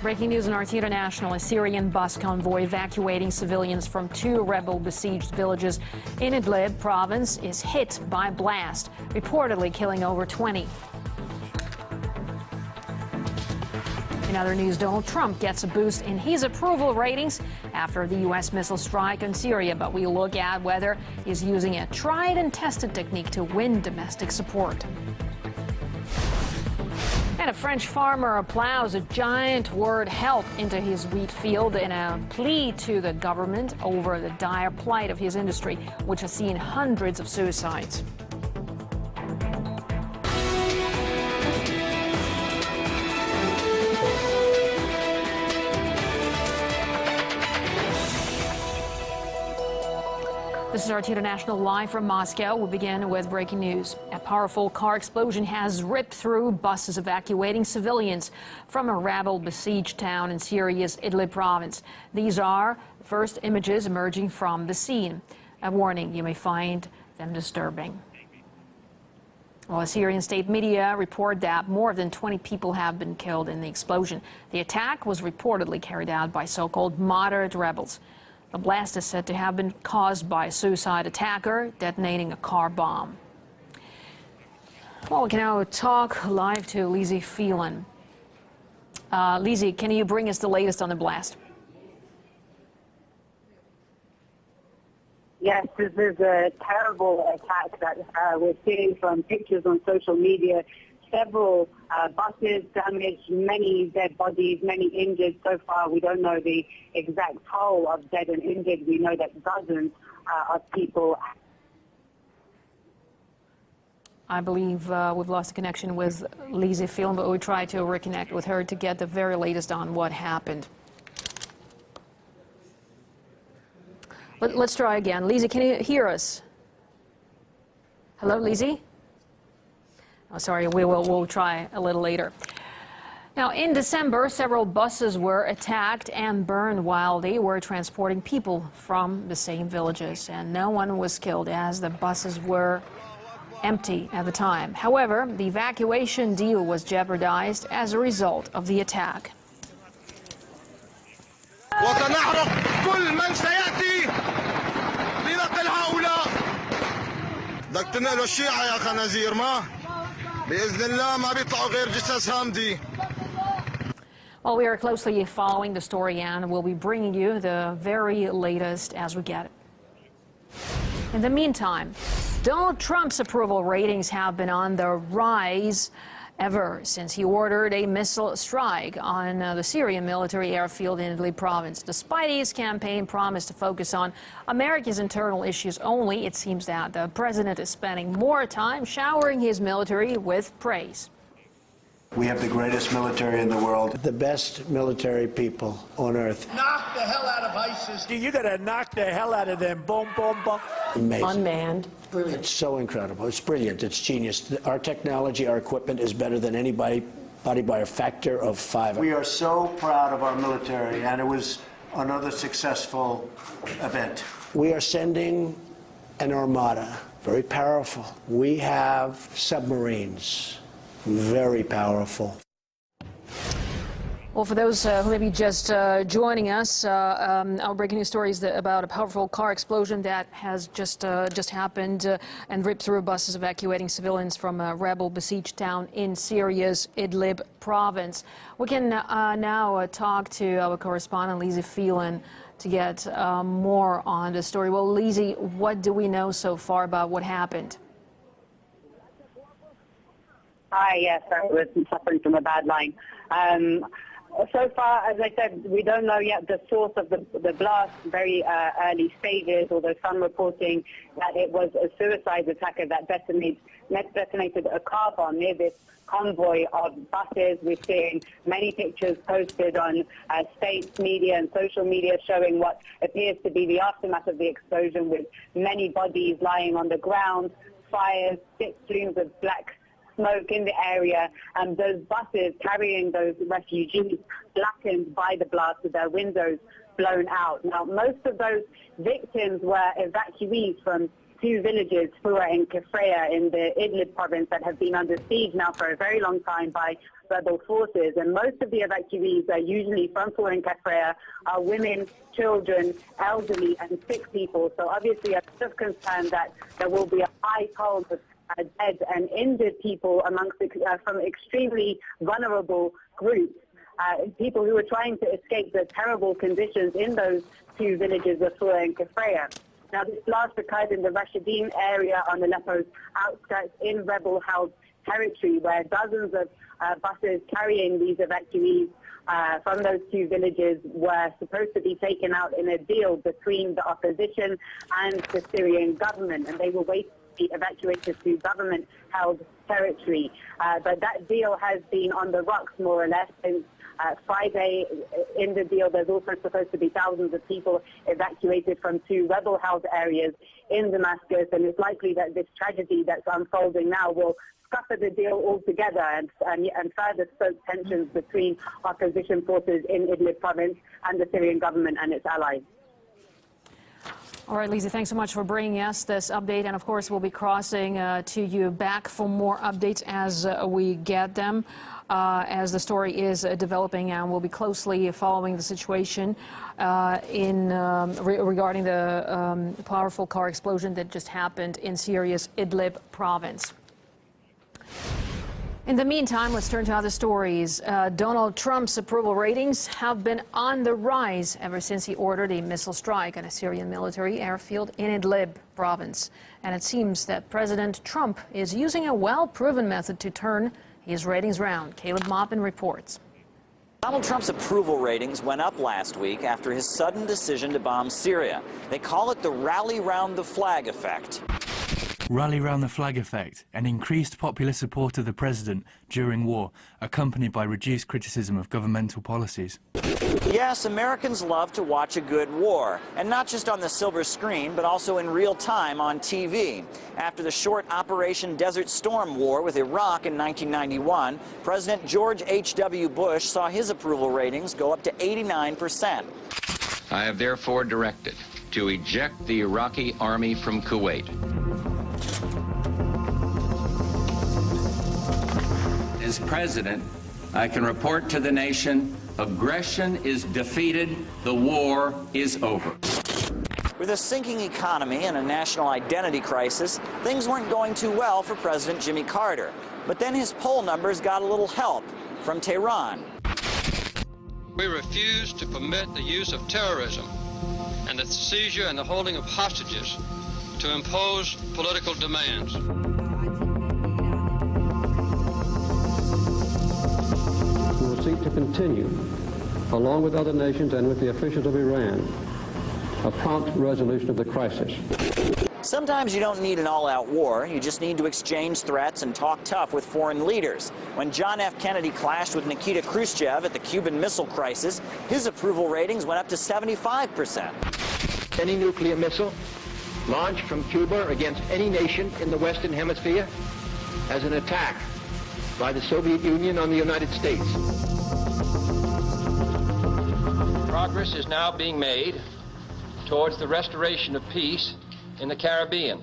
Breaking news on RT International, a Syrian bus convoy evacuating civilians from two rebel-besieged villages in Idlib province is hit by blast, reportedly killing over 20. In other news, Donald Trump gets a boost in his approval ratings after the U.S. missile strike on Syria, but we look at whether he's using a tried and tested technique to win domestic support. And a French farmer ploughs a giant word help into his wheat field in a plea to the government over the dire plight of his industry, which has seen hundreds of suicides. This is RT International live from Moscow. We'll begin with breaking news. A powerful car explosion has ripped through buses evacuating civilians from a rebel-besieged town in Syria's Idlib province. These are the first images emerging from the scene. A warning, you may find them disturbing. Well, the Syrian state media report that more than 20 people have been killed in the explosion. The attack was reportedly carried out by so-called moderate rebels. The blast is said to have been caused by a suicide attacker detonating a car bomb. Well, we can now talk live to Lizzie Phelan. Lizzie, can you bring us the latest on the blast? Yes, this is a terrible attack that we're seeing from pictures on social media. Several buses damaged, many dead bodies, many injured. So far, we don't know the exact toll of dead and injured. We know that dozens of people. I believe we've lost a connection with Lizzie Phelan, but we try to reconnect with her to get the very latest on what happened. Let's try again. Lizzie, can you hear us? Hello, Lizzie? Oh, sorry, we'll try a little later. Now, in December, several buses were attacked and burned while they were transporting people from the same villages, and no one was killed as the buses were empty at the time. However, the evacuation deal was jeopardized as a result of the attack. Well, we are closely following the story and we'll be bringing you the very latest as we get it. In the meantime, Donald Trump's approval ratings have been on the rise ever since he ordered a missile strike on the Syrian military airfield in Idlib province. Despite his campaign promise to focus on America's internal issues only, it seems that the president is spending more time showering his military with praise. We have the greatest military in the world, the best military people on earth. Knock the hell out of ISIS. You gotta knock the hell out of them. Boom, boom, boom. Amazing. Unmanned. Brilliant. It's so incredible. It's brilliant. It's genius. Our technology, our equipment is better than anybody by a factor of 5. We are so proud of our military, and it was another successful event. We are sending an armada, very powerful. We have submarines, very powerful. Well, for those who may be just joining us, our breaking news story is about a powerful car explosion that has just happened and ripped through buses evacuating civilians from a rebel-besieged town in Syria's Idlib province. We can now talk to our correspondent, Lizzie Phelan, to get more on the story. Well, Lizzie, what do we know so far about what happened? Hi, yes, I was suffering from a bad line. So far, as I said, we don't know yet the source of the blast, very early stages, although some reporting that it was a suicide attacker that detonated a car bomb near this convoy of buses. We're seeing many pictures posted on state media and social media showing what appears to be the aftermath of the explosion, with many bodies lying on the ground, fires, thick plumes of black smoke in the area, and those buses carrying those refugees blackened by the blast with their windows blown out. Now, most of those victims were evacuees from two villages, Buah and Kefraya, in the Idlib province that have been under siege now for a very long time by rebel forces. And most of the evacuees are usually from Buah and Kefraya are women, children, elderly and sick people. So obviously a lot of concern that there will be a high toll of dead and injured people amongst from extremely vulnerable groups. People who are trying to escape the terrible conditions in those two villages of Buah and Kefraya. Now, this blast occurred in the Rashidin area on Aleppo's outskirts in rebel-held territory, where dozens of buses carrying these evacuees from those two villages were supposed to be taken out in a deal between the opposition and the Syrian government, and they were waiting to be evacuated to government-held territory. But that deal has been on the rocks, more or less, since Friday. In the deal, there's also supposed to be thousands of people evacuated from two rebel-held areas in Damascus, and it's likely that this tragedy that's unfolding now will scupper the deal altogether and further stoke tensions between opposition forces in Idlib province and the Syrian government and its allies. All right, Lisa, thanks so much for bringing us this update. And of course, we'll be crossing to you back for more updates as we get them, as the story is developing. And we'll be closely following the situation regarding the powerful car explosion that just happened in Syria's Idlib province. In the meantime, let's turn to other stories. Donald Trump's approval ratings have been on the rise ever since he ordered a missile strike on a Syrian military airfield in Idlib province. And it seems that President Trump is using a well-proven method to turn his ratings round. Caleb Maupin reports. Donald Trump's approval ratings went up last week after his sudden decision to bomb Syria. They call it the rally round the flag effect. Rally round the flag effect, an increased popular support of the president during war, accompanied by reduced criticism of governmental policies. Yes, Americans love to watch a good war, and not just on the silver screen, but also in real time on TV. After the short Operation Desert Storm war with Iraq in 1991, President George H.W. Bush saw his approval ratings go up to 89%. I have therefore directed to eject the Iraqi army from Kuwait. As president, I can report to the nation, aggression is defeated, the war is over. With a sinking economy and a national identity crisis, things weren't going too well for President Jimmy Carter. But then his poll numbers got a little help from Tehran. We refuse to permit the use of terrorism and the seizure and the holding of hostages to impose political demands. We will seek to continue, along with other nations and with the officials of Iran, a prompt resolution of the crisis. Sometimes you don't need an all-out war. You just need to exchange threats and talk tough with foreign leaders. When John F. Kennedy clashed with Nikita Khrushchev at the Cuban Missile Crisis, his approval ratings went up to 75%. Any nuclear missile launched from Cuba against any nation in the Western Hemisphere as an attack by the Soviet Union on the United States. Progress is now being made towards the restoration of peace in the Caribbean.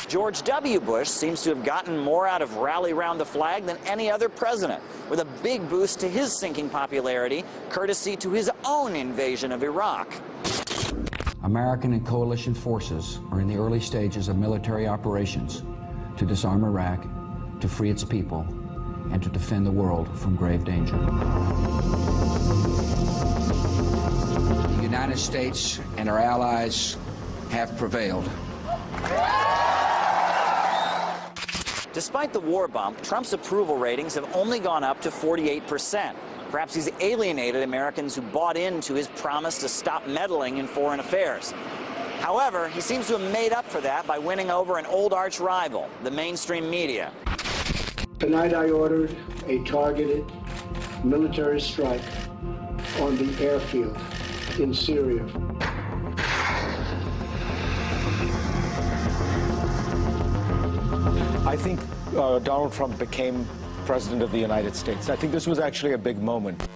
George W. Bush seems to have gotten more out of rally round the flag than any other president, with a big boost to his sinking popularity, courtesy to his own invasion of Iraq. American and coalition forces are in the early stages of military operations to disarm Iraq, to free its people, and to defend the world from grave danger. The United States and our allies have prevailed. Despite the war bump, Trump's approval ratings have only gone up to 48%. Perhaps he's alienated Americans who bought into his promise to stop meddling in foreign affairs. However, he seems to have made up for that by winning over an old arch rival, the mainstream media. Tonight I ordered a targeted military strike on the airfield in Syria. I think Donald Trump became President of the United States. I think this was actually a big moment.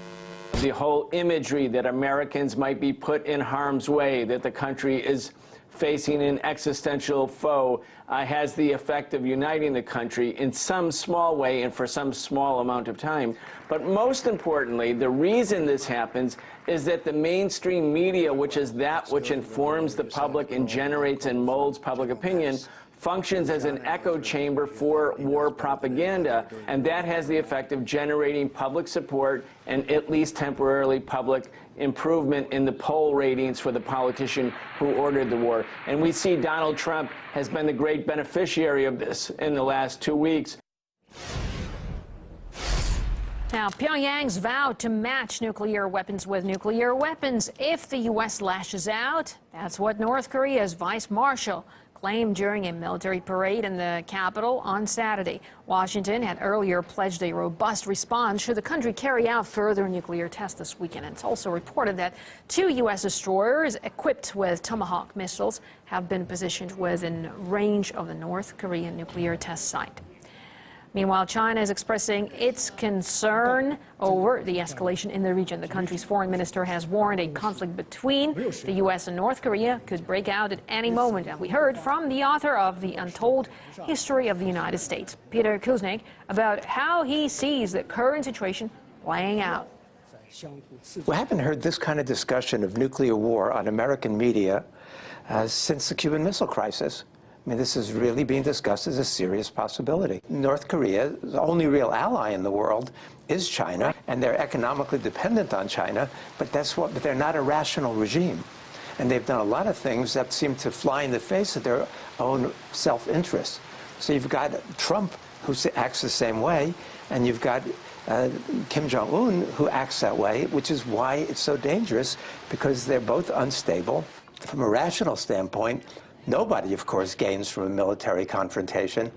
The whole imagery that Americans might be put in harm's way, that the country is facing an existential foe has the effect of uniting the country in some small way and for some small amount of time. But most importantly, the reason this happens is that the mainstream media, which is that which informs the public and generates and molds public opinion, functions as an echo chamber for war propaganda, and that has the effect of generating public support and at least temporarily public improvement in the poll ratings for the politician who ordered the war. And we see Donald Trump has been the great beneficiary of this in the last 2 weeks. Now, Pyongyang's vowed to match nuclear weapons with nuclear weapons if the U.S. lashes out. That's what North Korea's vice marshal claimed during a military parade in the capital on Saturday. Washington had earlier pledged a robust response should the country carry out further nuclear tests this weekend. It's also reported that 2 U.S. destroyers equipped with Tomahawk missiles have been positioned within range of the North Korean nuclear test site. Meanwhile, China is expressing its concern over the escalation in the region. The country's foreign minister has warned a conflict between the U.S. and North Korea could break out at any moment. And we heard from the author of The Untold History of the United States, Peter Kuznick, about how he sees the current situation playing out. We haven't heard this kind of discussion of nuclear war on American media since the Cuban Missile Crisis. I mean, this is really being discussed as a serious possibility. North Korea, the only real ally in the world, is China, and they're economically dependent on China, but they're not a rational regime. And they've done a lot of things that seem to fly in the face of their own self-interest. So you've got Trump, who acts the same way, and you've got Kim Jong-un, who acts that way, which is why it's so dangerous, because they're both unstable. From a rational standpoint, nobody, of course, gains from a military confrontation.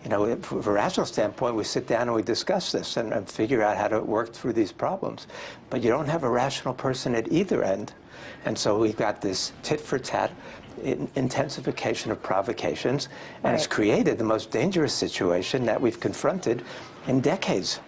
You know, from a rational standpoint, we sit down and we discuss this and figure out how to work through these problems. But you don't have a rational person at either end. And so we've got this tit-for-tat intensification of provocations, and it's created the most dangerous situation that we've confronted in decades.